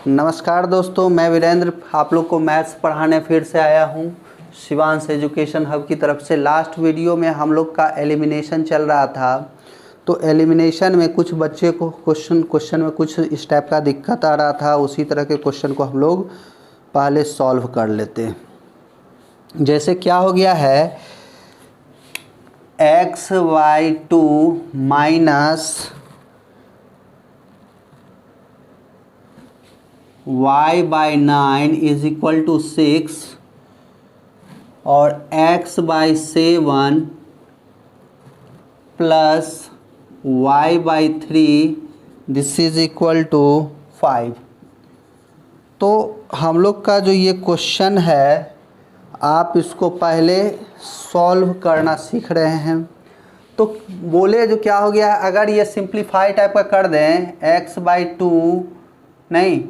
नमस्कार दोस्तों, मैं वीरेंद्र आप लोग को मैथ्स पढ़ाने फिर से आया हूँ शिवांश एजुकेशन हब की तरफ से। लास्ट वीडियो में हम लोग का एलिमिनेशन चल रहा था, तो एलिमिनेशन में कुछ बच्चे को क्वेश्चन में कुछ इस टाइप का दिक्कत आ रहा था। उसी तरह के क्वेश्चन को हम लोग पहले सॉल्व कर लेते हैं। जैसे क्या हो गया है, xy2 minus y/9 is equal to 6 और x/7 plus y/3 this is equal to 5। तो हम लोग का जो ये क्वेश्चन है, आप इसको पहले सॉल्व करना सीख रहे हैं। तो बोले जो क्या हो गया है, अगर ये सिंप्लीफाई टाइप का कर दें x/2 नहीं,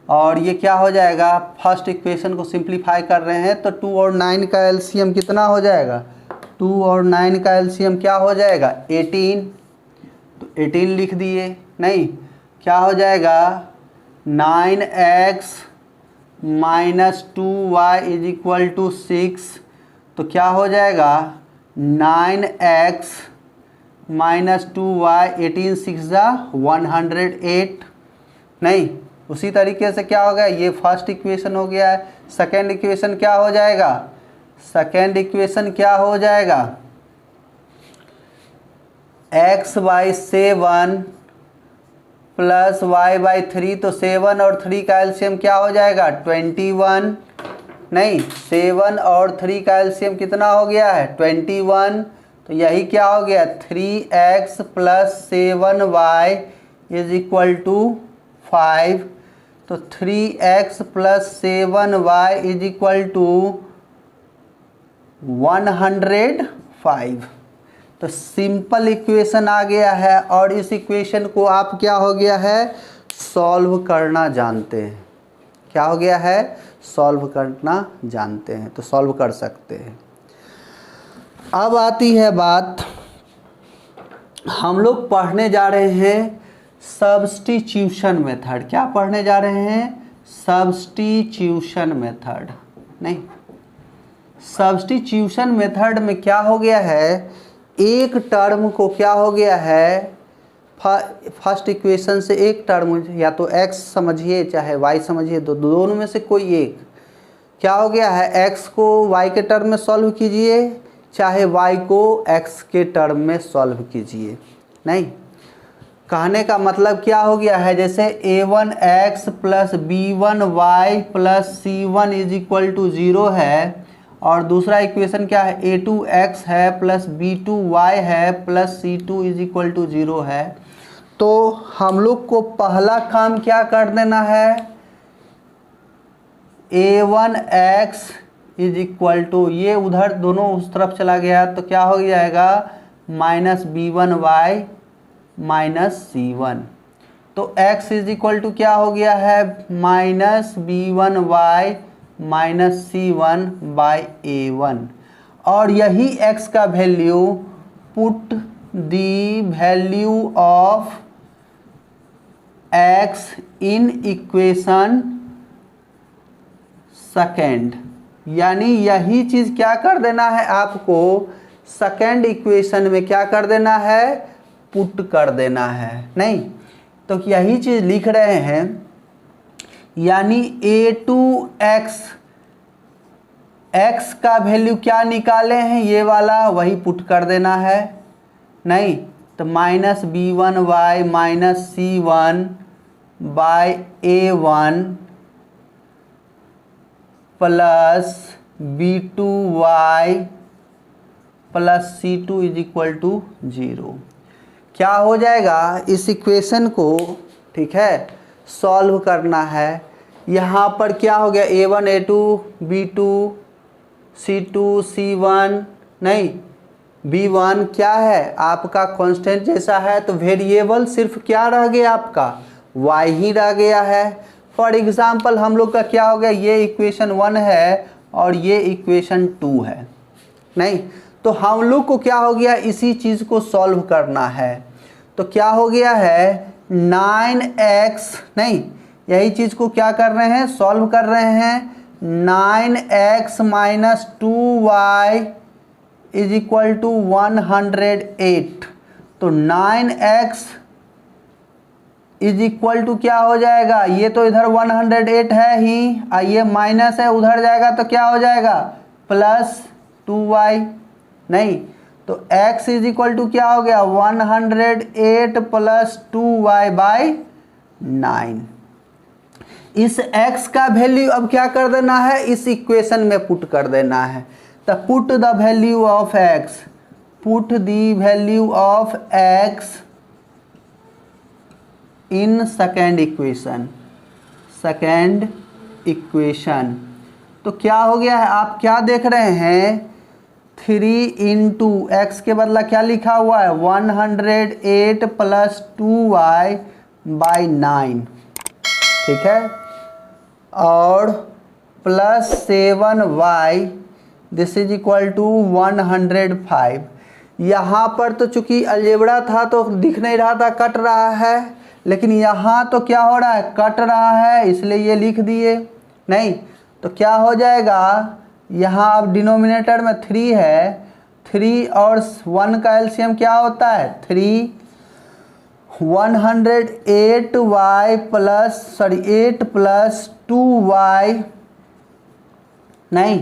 और ये क्या हो जाएगा, फर्स्ट इक्वेशन को सिंप्लीफाई कर रहे हैं तो 2 और 9 का एलसीएम कितना हो जाएगा, 2 और 9 का एलसीएम क्या हो जाएगा 18। तो 18 लिख दिए। नहीं, क्या हो जाएगा 9x minus 2y is equal to 6। तो क्या हो जाएगा 9x माइनस 2y 18 6 108। नहीं, उसी तरीके से क्या हो गया, ये फर्स्ट इक्वेशन हो गया है। सेकेंड इक्वेशन क्या हो जाएगा, सेकेंड इक्वेशन क्या हो जाएगा x/7 प्लस y/3। तो 7 और 3 का एलसीएम क्या हो जाएगा 21। नहीं, 7 और 3 का एलसीएम कितना हो गया है 21। तो यही क्या हो गया 3x plus 7y is equal to 5। तो 3x plus 7y is equal to 105। तो सिंपल इक्वेशन आ गया है और इस इक्वेशन को आप क्या हो गया है सॉल्व करना जानते हैं। क्या हो गया है, सॉल्व करना जानते हैं, तो सॉल्व कर सकते हैं। अब आती है बात, हम लोग पढ़ने जा रहे हैं सब्स्टिट्यूशन मेथड। क्या पढ़ने जा रहे हैं, सब्स्टिट्यूशन मेथड। नहीं, सब्स्टिट्यूशन मेथड में क्या हो गया है, एक टर्म को क्या हो गया है, फर्स्ट इक्वेशन से एक टर्म, या तो x समझिए चाहे y समझिए, तो दोनों में से कोई एक क्या हो गया है, x को y के टर्म में सॉल्व कीजिए चाहे y को x के टर्म में सॉल्व कीजिए। नहीं, कहने का मतलब क्या हो गया है, जैसे a1x plus b1y plus c1 is equal to 0 है, और दूसरा इक्वेशन क्या है a2x है प्लस b2y है plus c2 is equal to 0 है। तो हम लोग को पहला काम क्या कर देना है, a1x इज इक्वल टू, ये उधर दोनों उस तरफ चला गया तो क्या हो जाएगा माइनस b1y माइनस c1। तो x इज इक्वल टू क्या हो गया है minus b1y minus c1 by a1। और यही x का value, put the value of x in equation second, यानी यही चीज़ क्या कर देना है आपको, सेकेंड इक्वेशन में क्या कर देना है, पुट कर देना है। नहीं, तो यही चीज़ लिख रहे हैं, यानी a2x, x का वैल्यू क्या निकाले हैं ये वाला, वही पुट कर देना है। नहीं, तो minus b1y minus c1 by a1 plus b2y plus c2 is equal to 0। क्या हो जाएगा, इस इक्वेशन को ठीक है सॉल्व करना है। यहाँ पर क्या हो गया a1 a2 b2 c2 c1, नहीं b1 क्या है आपका कांस्टेंट जैसा है, तो वेरिएबल सिर्फ क्या रह गया आपका y ही रह गया है। फॉर एग्जाम्पल हम लोग का क्या हो गया, ये इक्वेशन 1 है और ये इक्वेशन 2 है। नहीं, तो हम लोग को क्या हो गया, इसी चीज़ को सॉल्व करना है। तो क्या हो गया है 9x, नहीं यही चीज़ को क्या कर रहे हैं, सॉल्व कर रहे हैं। 9x minus 2y is equal to 108। तो 9x इज इक्वल टू क्या हो जाएगा, ये तो इधर 108 है ही, ये माइनस है, उधर जाएगा तो क्या हो जाएगा, प्लस 2y। नहीं तो x इज इक्वल टू क्या हो गया, 108 प्लस 2y बाई 9। इस x का वैल्यू अब क्या कर देना है, इस इक्वेशन में पुट कर देना है। तो put the value of x, put the value of x in second equation, second equation. तो क्या हो गया है, आप क्या देख रहे हैं, 3 इंटू एक्स के बदला क्या लिखा हुआ है, 108 प्लस 2y बाई 9, ठीक है, और plus 7y this is equal to 105। यहाँ पर तो चूंकि अलजेब्रा था तो दिख नहीं रहा था, कट रहा है, लेकिन यहाँ तो क्या हो रहा है, कट रहा है, इसलिए ये लिख दिए। नहीं तो क्या हो जाएगा, यहाँ अब डिनोमिनेटर में 3 है, 3 और 1 का एलसीएम क्या होता है 3, 108y प्लस 8 प्लस 2y, नहीं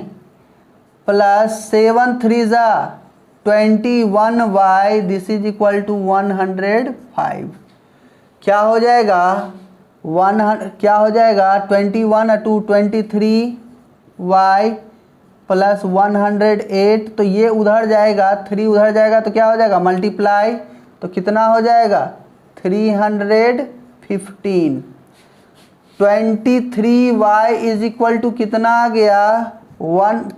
प्लस 7 3 जा 21y this is equal to 105। क्या हो जाएगा, क्या हो जाएगा 21 टू 23y प्लस 108, तो ये उधर जाएगा, 3 उधर जाएगा तो क्या हो जाएगा मल्टीप्लाई, तो कितना हो जाएगा 315। 23y इज इक्वल टू कितना आ गया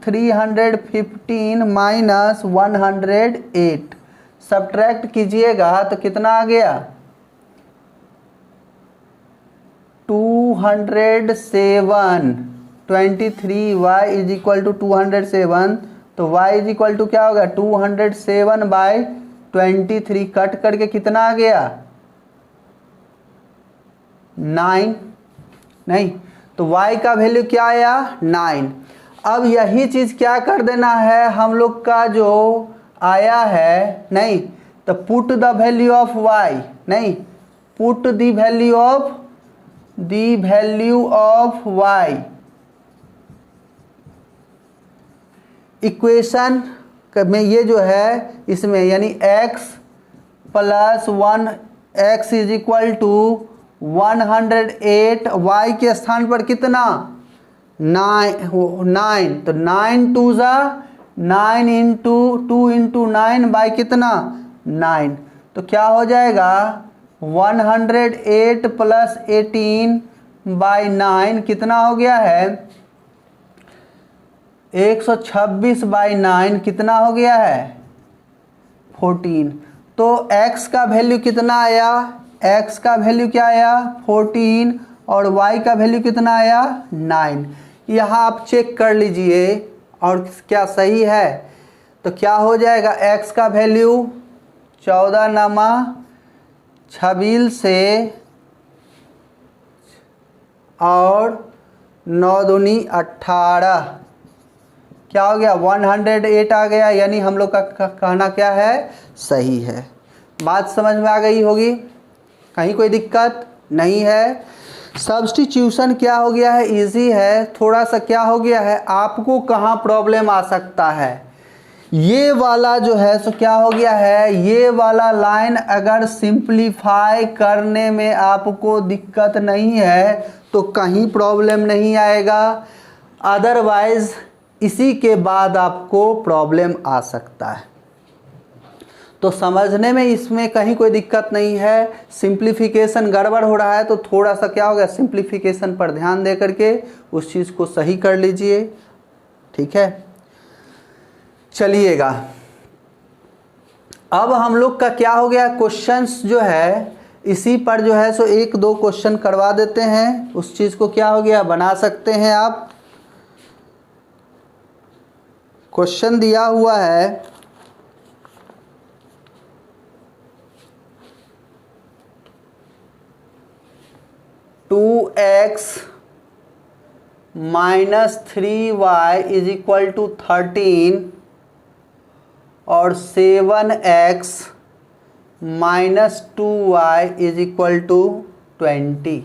315 माइनस 108, सब्ट्रैक्ट कीजिएगा तो कितना आ गया 207। 23y इज इक्वल टू 207, तो y इज इक्वल टू क्या होगा 207 बाई 23, कट करके कितना आ गया 9, नहीं तो y का वैल्यू क्या आया 9। अब यही चीज़ क्या कर देना है, हम लोग का जो आया है, नहीं तो put the value of y, नहीं put the value of y equation में, ये जो है इसमें यानी x plus 1 x is equal to 108, y के स्थान पर कितना 9, तो 9 2 जा 9 इंटू 2 इंटू 9 बाई कितना 9, तो क्या हो जाएगा 108 प्लस 18 बाई 9 कितना हो गया है 126 बाई 9 कितना हो गया है 14। तो x का वैल्यू कितना आया, x का वैल्यू क्या आया 14 और y का वैल्यू कितना आया 9। यहाँ आप चेक कर लीजिए और क्या सही है, तो क्या हो जाएगा x का वैल्यू 14 नमा 26 से और 9 दूनी 18, क्या हो गया 108 आ गया, यानी हम लोग का कहना क्या है सही है। बात समझ में आ गई होगी, कहीं कोई दिक्कत नहीं है। सब्स्टिट्यूशन क्या हो गया है इजी है, थोड़ा सा क्या हो गया है आपको कहाँ प्रॉब्लम आ सकता है, ये वाला जो है सो क्या हो गया है, ये वाला लाइन अगर सिंप्लीफाई करने में आपको दिक्कत नहीं है तो कहीं प्रॉब्लम नहीं आएगा, अदरवाइज इसी के बाद आपको प्रॉब्लम आ सकता है। तो समझने में इसमें कहीं कोई दिक्कत नहीं है, सिंप्लीफिकेशन गड़बड़ हो रहा है तो थोड़ा सा क्या होगा सिंप्लीफिकेशन पर ध्यान दे करके उस चीज़ को सही कर लीजिए, ठीक है। चलिएगा अब हम लोग का क्या हो गया क्वेश्चंस जो है इसी पर जो है सो 1-2 क्वेश्चन करवा देते हैं, उस चीज़ को क्या हो गया बना सकते हैं आप। क्वेश्चन दिया हुआ है 2x minus 3y is equal to 13 और 7x minus 2y is equal to 20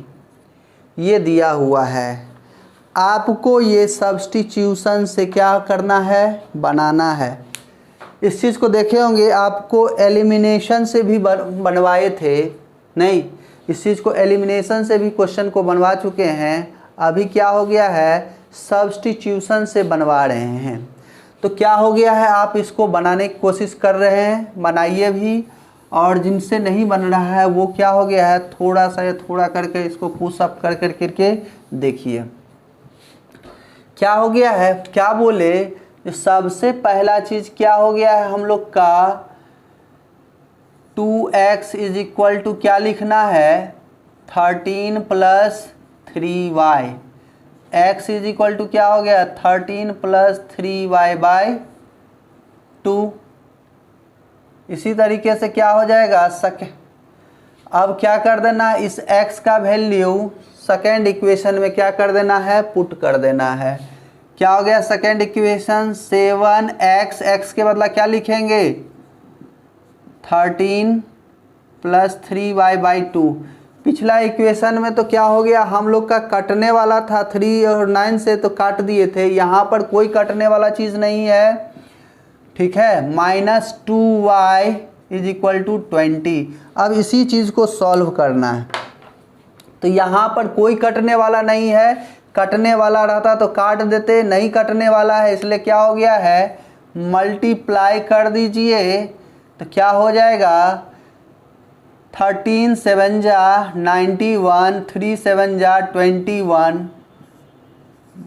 ये दिया हुआ है। आपको ये सब्स्टिट्यूशन से क्या करना है, बनाना है। इस चीज़ को देखे होंगे, आपको एलिमिनेशन से भी बनवाए थे, नहीं, इस चीज़ को एलिमिनेशन से भी क्वेश्चन को बनवा चुके हैं। अभी क्या हो गया है, सब्स्टिट्यूशन से बनवा रहे हैं। तो क्या हो गया है, आप इसको बनाने की कोशिश कर रहे हैं, बनाइए भी। और जिनसे नहीं बन रहा है वो क्या हो गया है, थोड़ा सा या थोड़ा करके इसको पुशअप कर करके देखिए क्या हो गया है। क्या बोले, सबसे पहला चीज़ क्या हो गया है हम लोग का, 2x इज इक्वल टू क्या लिखना है, 13 plus 3y। x is equal to क्या हो गया, 13 प्लस 3y बाई 2। इसी तरीके से क्या हो जाएगा, अब क्या कर देना, इस x का वैल्यू सेकेंड इक्वेशन में क्या कर देना है, पुट कर देना है। क्या हो गया सेकेंड इक्वेशन, 7x, x के बदला क्या लिखेंगे, 13 प्लस 3y बाई 2। पिछला इक्वेशन में तो क्या हो गया, हम लोग का कटने वाला था 3 और 9 से, तो काट दिए थे। यहाँ पर कोई कटने वाला चीज़ नहीं है, ठीक है। Minus 2y is equal to 20। अब इसी चीज़ को सॉल्व करना है। तो यहाँ पर कोई कटने वाला नहीं है, कटने वाला रहता तो काट देते, नहीं कटने वाला है, इसलिए क्या हो गया है, मल्टीप्लाई कर दीजिए। तो क्या हो जाएगा, 13 7 जा 91, 3 7 जा 21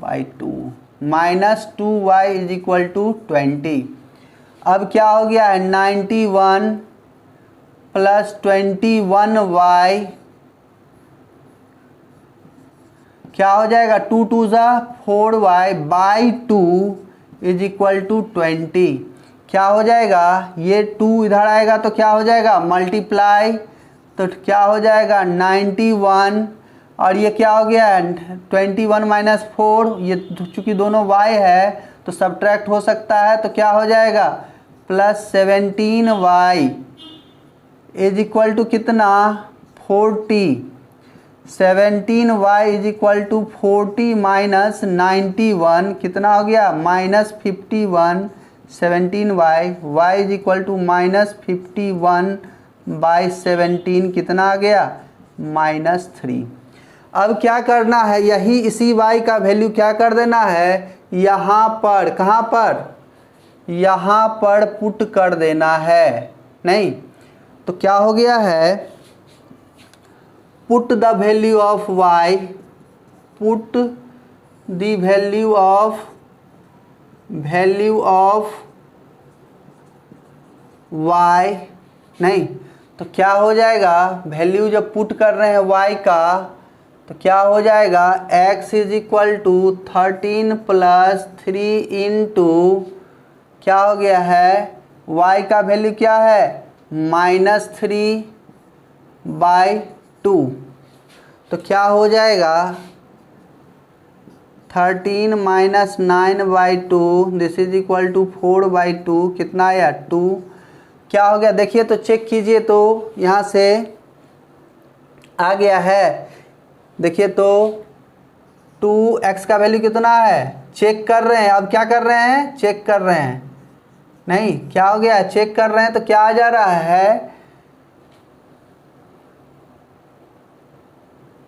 by 2 minus 2y is equal to 20। अब क्या हो गया है, 91 प्लस 21y क्या हो जाएगा, 2 2 जा 4y by 2 is equal to 20। क्या हो जाएगा, ये 2 इधर आएगा तो क्या हो जाएगा, मल्टीप्लाई, तो क्या हो जाएगा 91 और ये क्या हो गया है 21 माइनस 4, ये चूँकि दोनों y है तो सब्ट्रैक्ट हो सकता है, तो क्या हो जाएगा plus 17y is equal to कितना 40। 17y is equal to 40 minus 91 कितना हो गया minus 51। 17y y is equal to minus 51 by 17 कितना आ गया -3। अब क्या करना है, यही इसी y का वैल्यू क्या कर देना है, यहाँ पर, कहाँ पर, यहाँ पर पुट कर देना है। नहीं तो क्या हो गया है, put the value of y, put the value of y, नहीं तो क्या हो जाएगा, वैल्यू जब पुट कर रहे हैं y का तो क्या हो जाएगा, x is equal to 13 plus 3 into क्या हो गया है, y का वैल्यू क्या है -3 बाई 2। तो क्या हो जाएगा 13 minus 9 by 2 this is equal to 4 by 2 कितना आया 2। क्या हो गया देखिए तो चेक कीजिए, तो यहाँ से आ गया है, देखिए तो 2x का वैल्यू कितना है, चेक कर रहे हैं। अब क्या कर रहे हैं, चेक कर रहे हैं, नहीं क्या हो गया चेक कर रहे हैं, तो क्या आ जा रहा है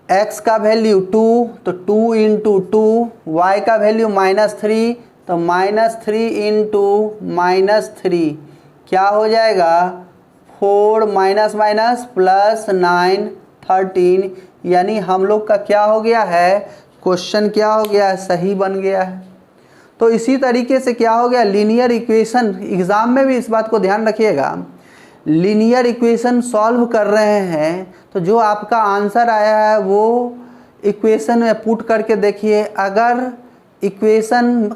x का वैल्यू 2 तो 2 इंटू 2, y का वैल्यू -3 तो -3 इंटू -3 क्या हो जाएगा 4 माइनस माइनस प्लस 9 13, यानी हम लोग का क्या हो गया है, क्वेश्चन क्या हो गया है, सही बन गया है। तो इसी तरीके से क्या हो गया, लीनियर इक्वेशन, एग्ज़ाम में भी इस बात को ध्यान रखिएगा, लीनियर इक्वेशन सॉल्व कर रहे हैं तो जो आपका आंसर आया है वो इक्वेशन में पुट करके देखिए, अगर इक्वेशन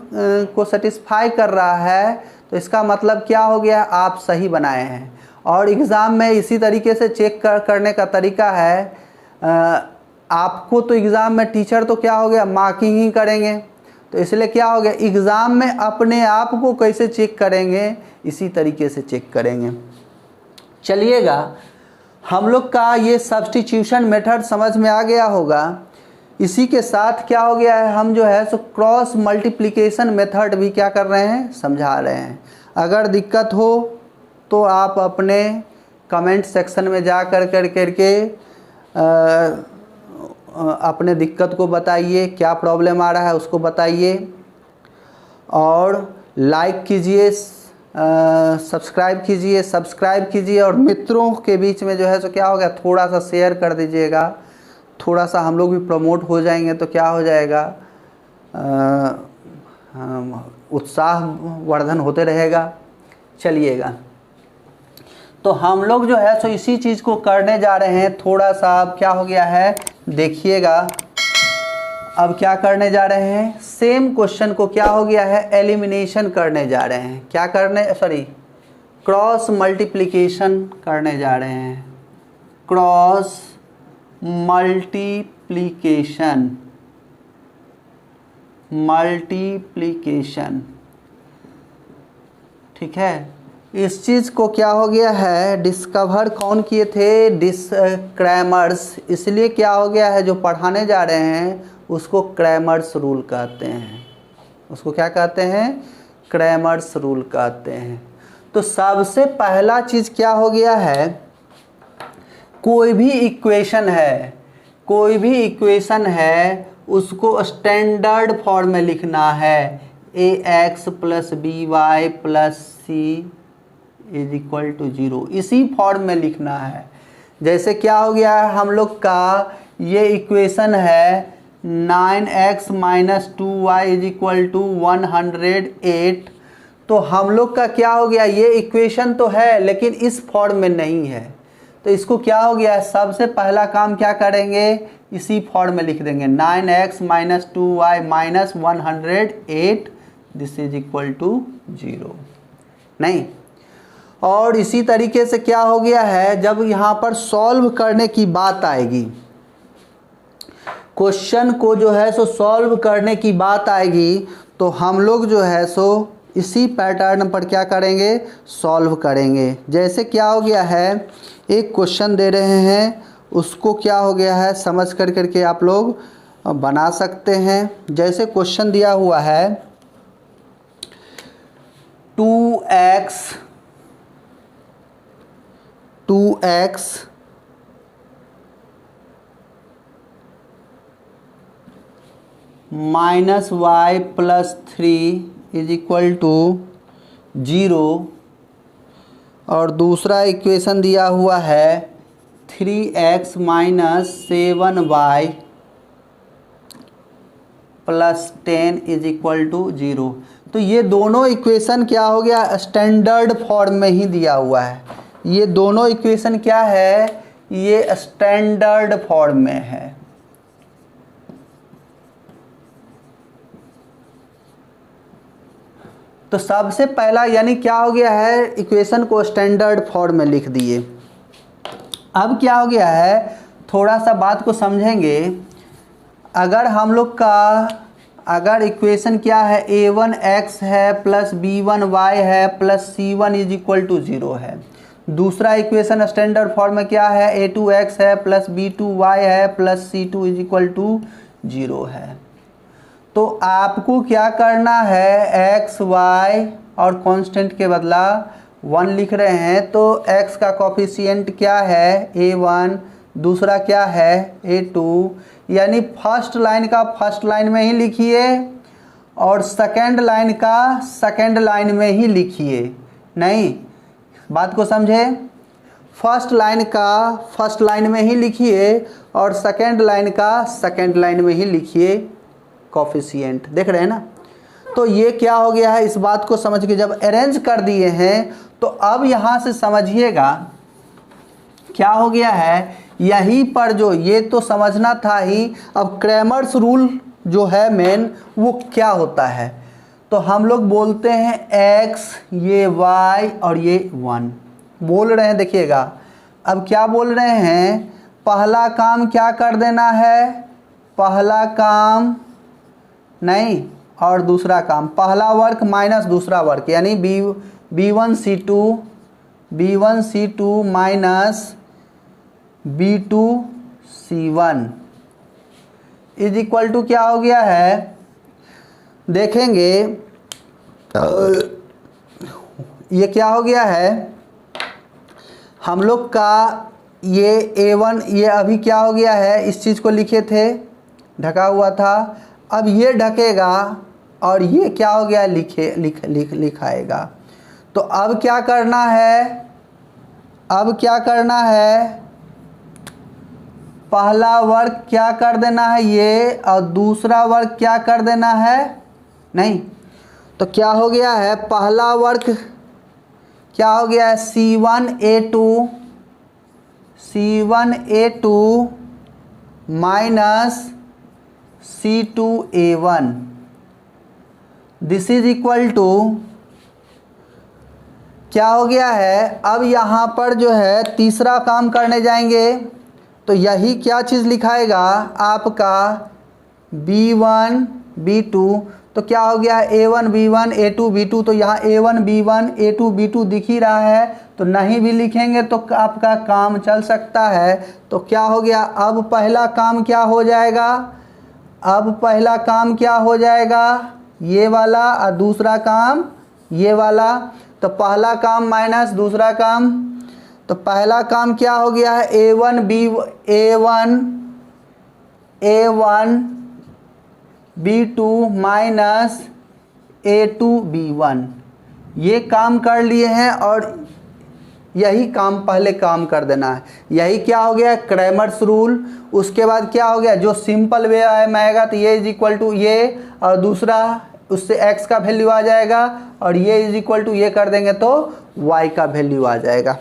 को सेटिस्फाई कर रहा है तो इसका मतलब क्या हो गया, आप सही बनाए हैं। और एग्ज़ाम में इसी तरीके से चेक करने का तरीका है, आपको तो एग्ज़ाम में टीचर तो क्या हो गया, मार्किंग ही करेंगे, तो इसलिए क्या हो गया, एग्ज़ाम में अपने आप को कैसे चेक करेंगे, इसी तरीके से चेक करेंगे। चलिएगा, हम लोग का ये सब्स्टिट्यूशन मेथड समझ में आ गया होगा। इसी के साथ क्या हो गया है, हम जो है सो क्रॉस मल्टीप्लिकेशन मेथड भी क्या कर रहे हैं, समझा रहे हैं। अगर दिक्कत हो तो आप अपने कमेंट सेक्शन में जा करके अपने दिक्कत को बताइए, क्या प्रॉब्लम आ रहा है उसको बताइए, और लाइक कीजिए, सब्सक्राइब कीजिए और मित्रों के बीच में जो है सो क्या हो गया, थोड़ा सा शेयर कर दीजिएगा, थोड़ा सा हम लोग भी प्रमोट हो जाएंगे तो क्या हो जाएगा, उत्साह वर्धन होते रहेगा। चलिएगा, तो हम लोग जो है सो इसी चीज़ को करने जा रहे हैं। थोड़ा सा अब क्या हो गया है, देखिएगा, अब क्या करने जा रहे हैं, सेम क्वेश्चन को क्या हो गया है, एलिमिनेशन करने जा रहे हैं। क्या करने, सॉरी, क्रॉस मल्टीप्लिकेशन करने जा रहे हैं। क्रॉस मल्टीप्लिकेशन, ठीक है। इस चीज़ को क्या हो गया है, डिस्कवर कौन किए थे, क्रैमर्स। इसलिए क्या हो गया है, जो पढ़ाने जा रहे हैं उसको क्रैमर्स रूल कहते हैं। उसको क्या कहते हैं, क्रैमर्स रूल कहते हैं। तो सबसे पहला चीज़ क्या हो गया है, कोई भी इक्वेशन है उसको स्टैंडर्ड फॉर्म में लिखना है। ax + by + c = 0, इसी फॉर्म में लिखना है। जैसे क्या हो गया है, हम लोग का ये इक्वेशन है 9x - 2y = 108। तो हम लोग का क्या हो गया, ये इक्वेशन तो है लेकिन इस फॉर्म में नहीं है, तो इसको क्या हो गया, सबसे पहला काम क्या करेंगे, इसी फॉर्म में लिख देंगे 9x - 2y - 108 = 0, नहीं। और इसी तरीके से क्या हो गया है, जब यहाँ पर सॉल्व करने की बात आएगी, क्वेश्चन को जो है सो सॉल्व करने की बात आएगी, तो हम लोग जो है सो इसी पैटर्न पर क्या करेंगे, सॉल्व करेंगे। जैसे क्या हो गया है, एक क्वेश्चन दे रहे हैं, उसको क्या हो गया है समझ करके आप लोग बना सकते हैं। जैसे क्वेश्चन दिया हुआ है 2x - y + 3 = 0, और दूसरा इक्वेशन दिया हुआ है 3x - 7y + 10 = 0। तो ये दोनों इक्वेशन क्या हो गया, स्टैंडर्ड फॉर्म में ही दिया हुआ है। ये दोनों इक्वेशन क्या है, ये स्टैंडर्ड फॉर्म में है। तो सबसे पहला यानी क्या हो गया है, इक्वेशन को स्टैंडर्ड फॉर्म में लिख दिए। अब क्या हो गया है, थोड़ा सा बात को समझेंगे। अगर हम लोग का अगर इक्वेशन क्या है, a1x है + b1y है + c1 = 0 है। दूसरा इक्वेशन स्टैंडर्ड फॉर्म में क्या है, a2x है + b2y है + c2 = 0 है। तो आपको क्या करना है, x y और कांस्टेंट के बदला 1 लिख रहे हैं, तो x का कोफिशिएंट क्या है, a1, दूसरा क्या है, a2, यानी फर्स्ट लाइन का फर्स्ट लाइन में ही लिखिए और सेकंड लाइन का सेकंड लाइन में ही लिखिए। नहीं, बात को समझे, फर्स्ट लाइन का फर्स्ट लाइन में ही लिखिए और सेकंड लाइन का सेकंड लाइन में ही लिखिए कोफिशिएंट। देख रहे हैं ना। तो ये क्या हो गया है, इस बात को समझ के जब अरेंज कर दिए हैं, तो अब यहाँ से समझिएगा क्या हो गया है, यहीं पर जो ये तो समझना था ही। अब क्रैमर्स रूल जो है मेन, वो क्या होता है, तो हम लोग बोलते हैं x, ये y और ये 1 बोल रहे हैं। देखिएगा अब क्या बोल रहे हैं, पहला काम क्या कर देना है, पहला काम नहीं और दूसरा काम, पहला वर्क माइनस दूसरा वर्क, यानी B1C2 minus B2C1 is equal to क्या हो गया है, देखेंगे ये क्या हो गया है हम लोग का, ये A1 ये अभी क्या हो गया है, इस चीज़ को लिखे थे ढका हुआ था, अब ये ढकेगा और ये क्या हो गया लिखाएगा। तो अब क्या करना है, अब क्या करना है, पहला वर्क क्या कर देना है ये और दूसरा वर्क क्या कर देना है नहीं। तो क्या हो गया है, पहला वर्क क्या हो गया है C1A2 minus C2A1 this is equal to क्या हो गया है। अब यहाँ पर जो है तीसरा काम करने जाएंगे तो यही क्या चीज़ लिखाएगा आपका B1 B2, तो क्या हो गया A1 B1 A2 B2, तो यहाँ A1 B1 A2 B2 दिख ही रहा है, तो नहीं भी लिखेंगे तो आपका काम चल सकता है। तो क्या हो गया, अब पहला काम क्या हो जाएगा, अब पहला काम क्या हो जाएगा ये वाला और दूसरा काम ये वाला। तो पहला काम माइनस दूसरा काम, तो पहला काम क्या हो गया है A1 B2 minus A2 B1, ये काम कर लिए हैं और यही काम पहले काम कर देना है। यही क्या हो गया क्रैमर्स रूल। उसके बाद क्या हो गया, जो सिंपल वे में आएगा तो ये इज इक्वल टू ये और दूसरा उससे x का वैल्यू आ जाएगा और ये इज इक्वल टू ये कर देंगे तो y का वैल्यू आ जाएगा।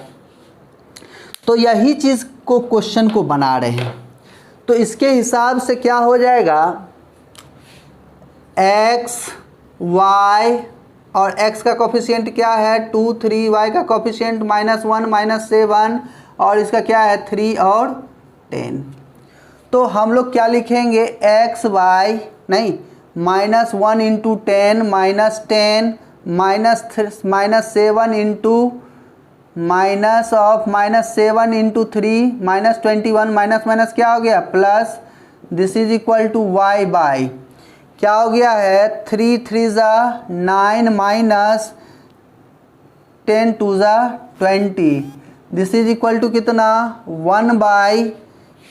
तो यही चीज़ को क्वेश्चन को बना रहे हैं। तो इसके हिसाब से क्या हो जाएगा, x y और x का कोफिशिएंट क्या है 2 3, y का कोफिशिएंट -1 -7 और इसका क्या है 3 और 10। तो हम लोग क्या लिखेंगे x y नहीं -1 इंटू 10 -10 -7 इंटू -7 इंटू 3 -21 माइनस क्या हो गया plus, this is equal to y by क्या हो गया है 3 3 ज़ा 9 माइनस 10 2 ज़ा 20, दिस इज इक्वल टू कितना 1 बाई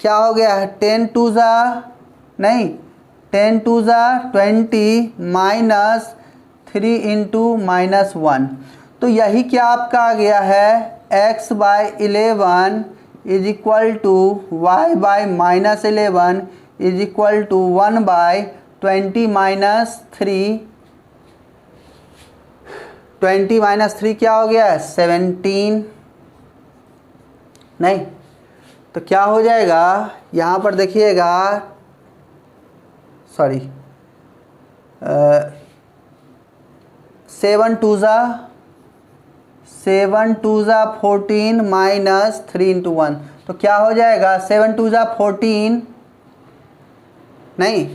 क्या हो गया है 10 2 ज़ा नहीं 10 2 ज़ा 20 माइनस 3 इंटू -1। तो यही क्या आपका आ गया है x by 11 is equal to y by -11 is equal to 1 by 20 minus 3, 20 minus 3 क्या हो गया 17 नहीं। तो क्या हो जाएगा यहाँ पर देखिएगा, सॉरी 7 2 ज़ा 14 माइनस 3 इंटू 1, तो क्या हो जाएगा 7 2 ज़ा 14 नहीं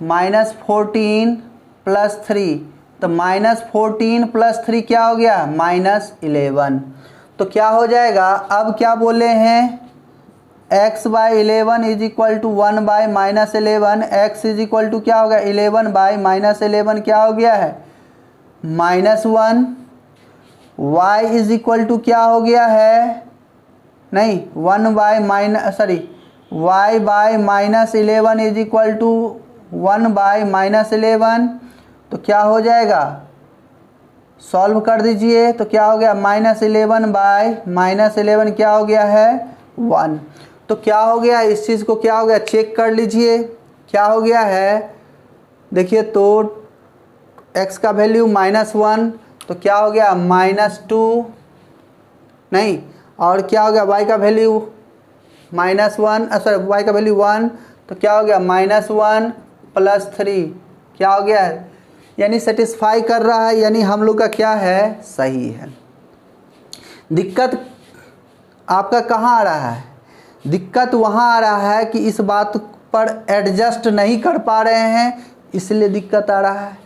-14 प्लस 3, तो -14 प्लस 3 क्या हो गया -11। तो क्या हो जाएगा, अब क्या बोले हैं x by 11 is equal to 1 by -11, x is equal to क्या हो गया 11 बाई -11 क्या हो गया है -1, y इज इक्वल टू क्या हो गया है नहीं 1 by y by -11 is equal to 1 by -11। तो क्या हो जाएगा सॉल्व कर दीजिए, तो क्या हो गया -11 बाई -11 क्या हो गया है 1। तो क्या हो गया इस चीज़ को क्या हो गया चेक कर लीजिए क्या हो गया है, देखिए तो x का वैल्यू -1 तो क्या हो गया -2 नहीं, और क्या हो गया y का वैल्यू -1 सॉरी y का वैल्यू 1 तो क्या हो गया -1 प्लस 3 क्या हो गया है, यानी सेटिस्फाई कर रहा है, यानी हम लोग का क्या है सही है। दिक्कत आपका कहाँ आ रहा है, दिक्कत वहाँ आ रहा है कि इस बात पर एडजस्ट नहीं कर पा रहे हैं, इसलिए दिक्कत आ रहा है।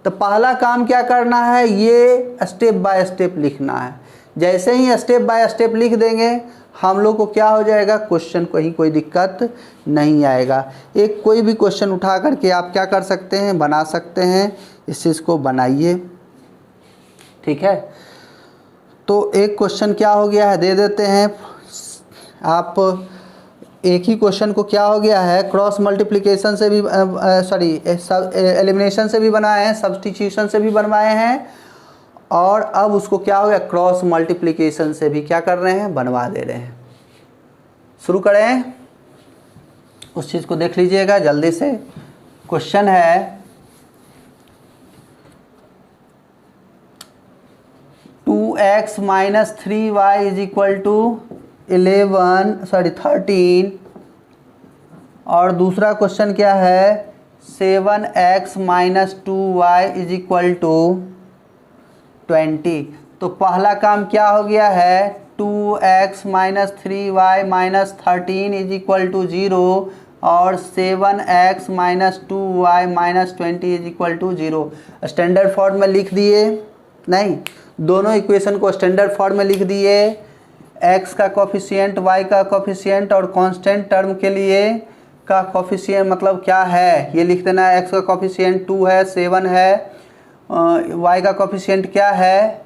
तो पहला काम क्या करना है, ये स्टेप बाय स्टेप लिखना है। जैसे ही स्टेप बाय स्टेप लिख देंगे हम लोग को क्या हो जाएगा, क्वेश्चन को ही कोई दिक्कत नहीं आएगा। एक कोई भी क्वेश्चन उठा करके आप क्या कर सकते हैं, बना सकते हैं। इस चीज़ को बनाइए, ठीक है। तो एक क्वेश्चन क्या हो गया है, दे देते हैं। आप एक ही क्वेश्चन को क्या हो गया है, क्रॉस मल्टीप्लिकेशन से भी एलिमिनेशन से भी बनाए हैं, सब्स्टिट्यूशन से भी बनवाए हैं, और अब उसको क्या हो गया, क्रॉस मल्टीप्लिकेशन से भी क्या कर रहे हैं, बनवा दे रहे हैं। शुरू करें, उस चीज़ को देख लीजिएगा जल्दी से। क्वेश्चन है 2x - 3y = 13, और दूसरा क्वेश्चन क्या है, 7x - 2y = 20। तो पहला काम क्या हो गया है, 2x - 3y - 13 = 0, और 7x - 2y - 20 = 0। स्टैंडर्ड फॉर्म में लिख दिए, नहीं, दोनों इक्वेशन को स्टैंडर्ड फॉर्म में लिख दिए। x का कोफिशिएंट, y का कोफिशिएंट, और कांस्टेंट टर्म के लिए का कोफिशिएंट मतलब क्या है ये लिख देना है। x का कोफिशिएंट 2 है, 7 है, y का कोफिशिएंट क्या है,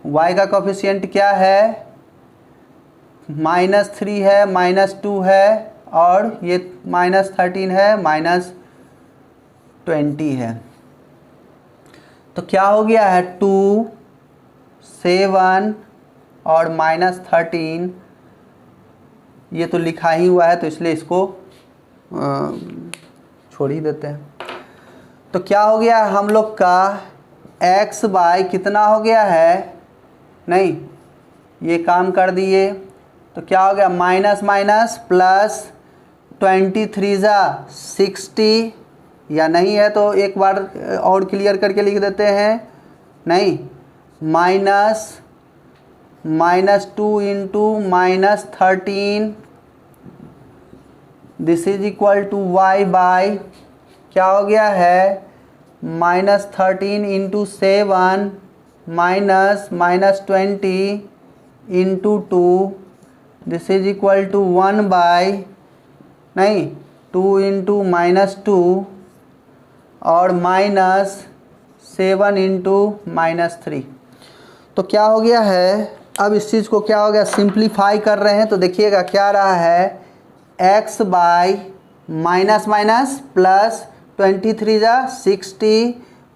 y का कोफिशिएंट क्या है, -3 है, -2 है, और ये -13 है, -20 है। तो क्या हो गया है, 2, 7 और -13, ये तो लिखा ही हुआ है तो इसलिए इसको छोड़ ही देते हैं। तो क्या हो गया हम लोग का, x बाय कितना हो गया है, नहीं ये काम कर दिए, तो क्या हो गया, माइनस माइनस प्लस, 23 × 60, या नहीं है तो एक बार और क्लियर करके लिख देते हैं, नहीं, -2 × -13, this is equal to y by क्या हो गया है, -13 × 7 -20 × 2, this is equal to 1 by, नहीं, 2 × -2, और -7 × -3। तो क्या हो गया है, अब इस चीज़ को क्या हो गया, सिंप्लीफाई कर रहे हैं तो देखिएगा क्या रहा है, x by minus minus plus 23 × 60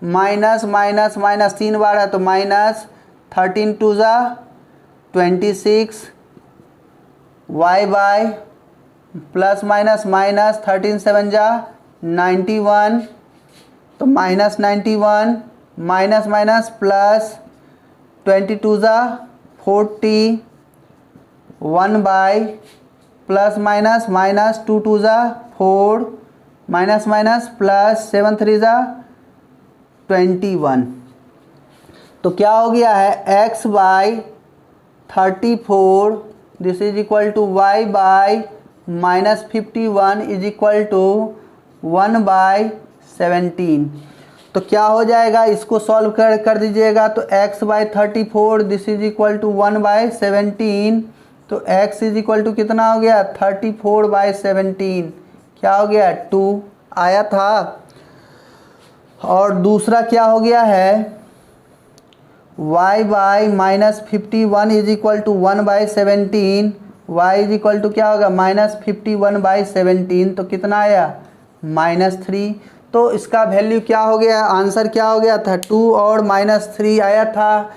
minus minus minus 3 बार है तो minus 13 × 2 = 26, y by plus minus minus 13 × 7 = 91, तो -91 minus minus plus 22 × 40, 1 by plus minus minus 2 × 2 = 4, minus minus plus 7 × 3 = 21। तो क्या हो गया है, x by 34, this is equal to y by -51 is equal to 1 by 17। तो क्या हो जाएगा, इसको सॉल्व कर दीजिएगा, तो x by 34 this is equal to 1 by 17, तो x इज इक्वल टू कितना हो गया, 34 बाय 17, क्या हो गया, 2 आया था। और दूसरा क्या हो गया है, y by -51 is equal to 1 by 17, y is equal to क्या होगा, -51 बाय 17, तो कितना आया, -3। तो इसका वैल्यू क्या हो गया, आंसर क्या हो गया था, 2 और -3 आया था,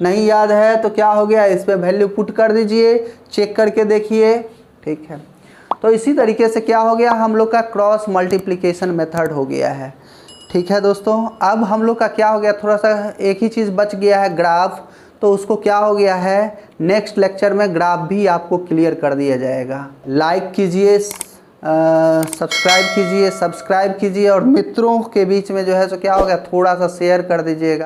नहीं याद है तो क्या हो गया, इस पे वैल्यू पुट कर दीजिए, चेक करके देखिए, ठीक है। तो इसी तरीके से क्या हो गया, हम लोग का क्रॉस मल्टीप्लिकेशन मेथड हो गया है, ठीक है दोस्तों। अब हम लोग का क्या हो गया, थोड़ा सा एक ही चीज़ बच गया है, ग्राफ, तो उसको क्या हो गया है, नेक्स्ट लेक्चर में ग्राफ भी आपको क्लियर कर दिया जाएगा। लाइक कीजिए, सब्सक्राइब कीजिए और मित्रों के बीच में जो है सो क्या हो गया, थोड़ा सा शेयर कर दीजिएगा।